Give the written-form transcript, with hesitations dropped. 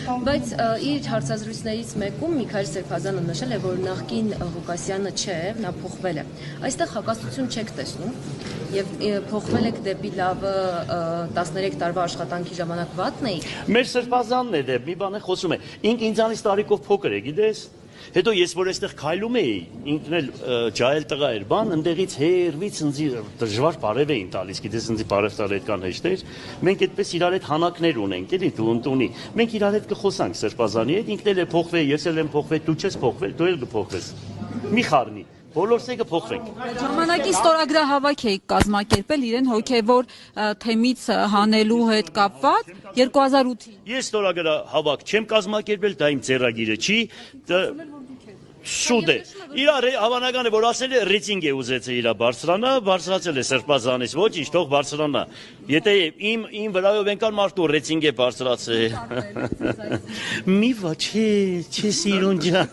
Բայց իր հարցազրույցներից մեկում Միքայել Սերբազյանը նշել է, որ նախկին Ղուկասյանը չէ, նա փոխվել է։ Այստեղ հակասություն չեք տեսնում եւ փոխվել եք դեպի լավը 13 տարվա աշխատանքի ժամանակ վատն էի։ Մեր Սերբազյանն է դե մի բան է խոսում է։ Ինձանից տարիքով փոքր է, գիտես։ Հետո ես որ այստեղ քայլում էի, ինքն էլ ջահել տղա էր, բան, ընդեղից հերվից ինձ դժվար բարև էին տալիս, գիտես, ինձ բարև տալ այդքան հեշտ էր։ Մենք այդպես իրար հետ հանակներ ունենք, էլի դու ընտունի։ Մենք իրար հետ կխոսանք Սերբազյանի հետ, ինքն էլ է փոխվել, ես էլ եմ փոխվել, դու չես փոխվել, դու էլ կփոխվես։ Մի խառնի։ Բոլորս եկը փոխվենք։ Ժամանակի ստորագրահավաք էի կազմակերպել իրեն հոգևոր թեմից հանելու հետ կապված 2008-ին։ Ես ստորագրահավաք չեմ կազմակերպել, դա իմ ձեռագիրը չի, շուտ է։ Իրա հավանական է, որ ասել է ռեյտինգ է ուզեցել իրա բարձրանա, բարձրացել է Սերբազյանից, ոչինչ, թող բարձրանա։ Եթե իմ վրայով ենկան մարդու ռեյտինգ է բարձրացել։ Մի վա, չէ, սիրուն ջան։